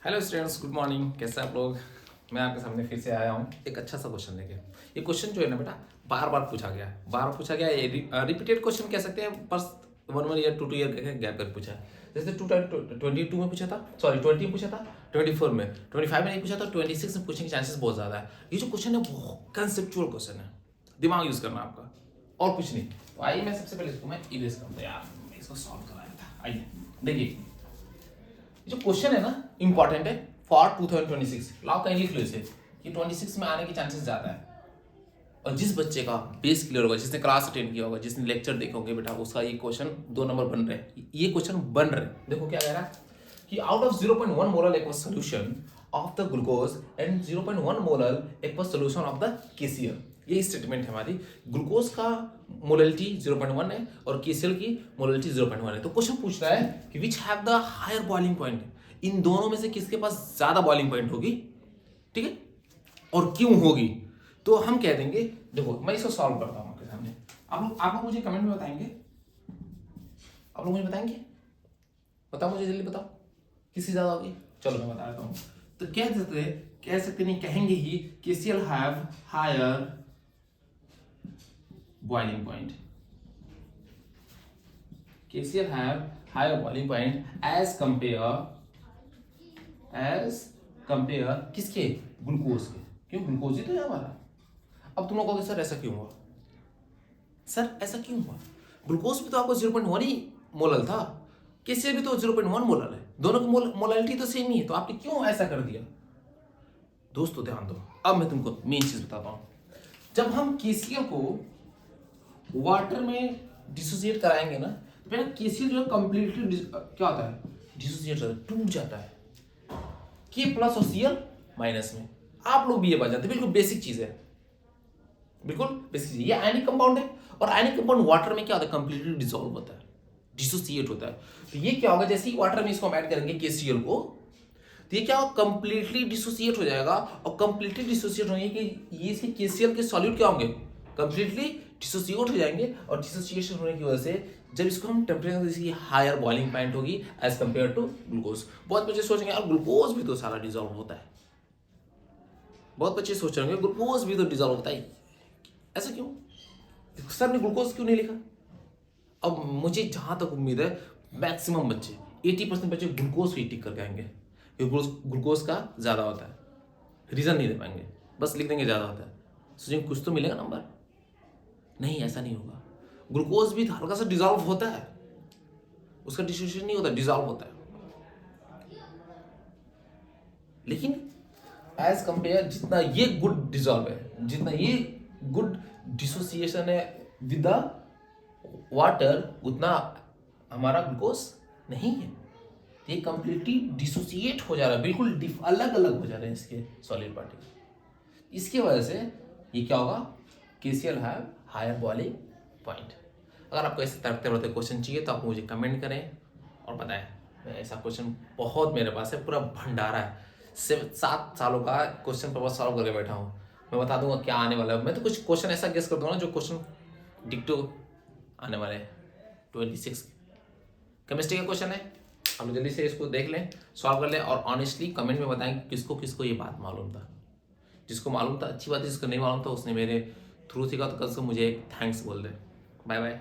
Hello students, good morning. कैसे आप लोग? मैं आपके सामने फिर से आया हूँ एक अच्छा सा क्वेश्चन लेके। ये क्वेश्चन जो है ना बेटा, बार बार पूछा गया है, बार पूछा गया है। रिपीटेड क्वेश्चन कह सकते हैं, बस 1 1 ईयर 2 2 ईयर के गैप कर पूछा है। जैसे 22 में पूछा था, सॉरी 20 में पूछा था, 24 में, 25 में नहीं पूछा था, 26 में पूछने के चांसेस बहुत ज़्यादा है। ये जो क्वेश्चन है बहुत कंसेप्चुअल क्वेश्चन है, दिमाग यूज़ करना आपका और कुछ नहीं। तो आइए मैं सबसे पहले इसको मैं इरेज करता यार, मैं इसको सॉल्व कराया था। आइए देखिए, जो क्वेश्चन है ना इंपॉर्टेंट है फॉर 2026। लाओ कहीं लिख लो इसे कि 26 में आने के चांसेस ज्यादा है। और जिस बच्चे का बेस क्लियर होगा, जिसने क्लास अटेंड किया होगा, जिसने लेक्चर देखे होंगे बेटा, उसका ये क्वेश्चन 2 नंबर बन रहे हैं। ये क्वेश्चन बन रहे हैं। देखो क्या कह रहा है कि out of 0.1 molar aqueous solution of the glucose and 0.1 molar aqueous solution of the KCL. ये स्टेटमेंट है हमारी। ग्लूकोज का मोलरिटी 0.1 है और केसीएल की मोलरिटी 0.1 है। तो क्वेश्चन पूछ रहा है कि which have the higher boiling point. इन दोनों में से किसके पास ज्यादा बॉइलिंग पॉइंट होगी, ठीक है, और क्यों होगी। तो हम कह देंगे, देखो मैं इसको सॉल्व करता हूं आपके सामने। आप लोग मुझे कमेंट में बताएंगे, आप लोग मुझे बताएंगे, बताओ मुझे जल्दी बताओ किसकी ज्यादा होगी। चलो मैं बता देता हूँ। तो कह सकते नहीं, कहेंगे ही KCl have higher boiling point. KCl have higher boiling point as compare किसके? ग्लूकोज के। क्यों? ग्लूकोज ही तो है हमारा। अब तुम लोग कहोगे सर ऐसा क्यों हुआ, सर ऐसा क्यों हुआ? ग्लूकोज भी तो आपको 0.1 ही मोलल था, KCl भी तो 0.1 मोलल है, दोनों की मोललिटी तो सेम ही है, तो आपने क्यों ऐसा कर दिया? दोस्तों ध्यान दो, अब मैं तुमको मेन चीज बताता हूं। जब हम KCl को वाटर में डिसोसिएट कराएंगे ना, तो पहले केसीएल जो है कंप्लीटली क्या होता है, डिसोसिएट होता है, टूट जाता है के प्लस और सीएल माइनस में। आप लोग भी ये बात जानते हैं, बिल्कुल बेसिक चीज है, बिल्कुल बेसिक चीज। ये आयनिक कंपाउंड है और आयनिक कंपाउंड वाटर में क्या होता है, कंप्लीटली डिसॉल्व होता है, डिसोसिएट होता है। तो ये क्या होगा, जैसे ही वाटर में इसको हम ऐड करेंगे केसीएल को, तो ये क्या होगा, कंप्लीटली डिसोसिएट हो जाएगा। और कंप्लीटली डिसोसिएट होने की ये इसके केसीएल के सॉल्यूट क्या होंगे, कंप्लीटली डिसोसिएट हो जाएंगे। और डिसोसिएशन होने की वजह से जब इसको हम टेम्परेचर, इसकी हायर बॉइलिंग पॉइंट होगी एज कंपेयर टू ग्लूकोज। बहुत बच्चे सोचेंगे यार ग्लूकोज भी तो सारा डिजॉल्व होता है, बहुत बच्चे सोच रहे होंगे ग्लूकोज भी तो डिजॉल्व होता है, ऐसा क्यों, सर ने ग्लूकोज क्यों नहीं लिखा? अब मुझे जहां तक उम्मीद है मैक्सिमम बच्चे 80% बच्चे ग्लूकोज ही टिक करके आएंगे, ग्लूकोज का ज्यादा होता है। रीजन नहीं दे पाएंगे, बस लिख देंगे ज्यादा होता है, सोचेंगे कुछ तो मिलेगा नंबर। नहीं, ऐसा नहीं होगा। ग्लूकोज भी हल्का सा डिजॉल्व होता है, उसका डिसोसिएशन नहीं होता, डिजॉल्व होता है। लेकिन एज कंपेयर जितना ये गुड डिजॉल्व है, जितना ये गुड डिसोसिएशन है विद द वाटर, उतना हमारा ग्लूकोज नहीं है। ये कंप्लीटली डिसोसिएट हो जा रहा है, बिल्कुल अलग अलग हो जा रहे हैं इसके सॉलिड पार्टिकल। इसकी वजह से ये क्या होगा, KCL have higher boiling point. अगर आपको ऐसे तड़कते बढ़ते क्वेश्चन चाहिए तो आप मुझे कमेंट करें और बताएं। ऐसा क्वेश्चन बहुत मेरे पास है, पूरा भंडारा है, 7 सालों का क्वेश्चन पेपर सॉल्व करके बैठा हूँ। मैं बता दूंगा क्या आने वाला है। मैं तो कुछ क्वेश्चन ऐसा गेस कर दूंगा ना जो क्वेश्चन डिक्टो आने वाले हैं। 26 केमिस्ट्री का क्वेश्चन है, आप लोग जल्दी से इसको देख लें, सॉल्व कर लें और ऑनेस्टली कमेंट में बताएं किसको किसको ये बात मालूम था। जिसको मालूम था अच्छी बात है, जिसको नहीं मालूम था उसने मेरे थ्रू सीखा तो कल से मुझे एक थैंक्स बोल दे। Bye bye.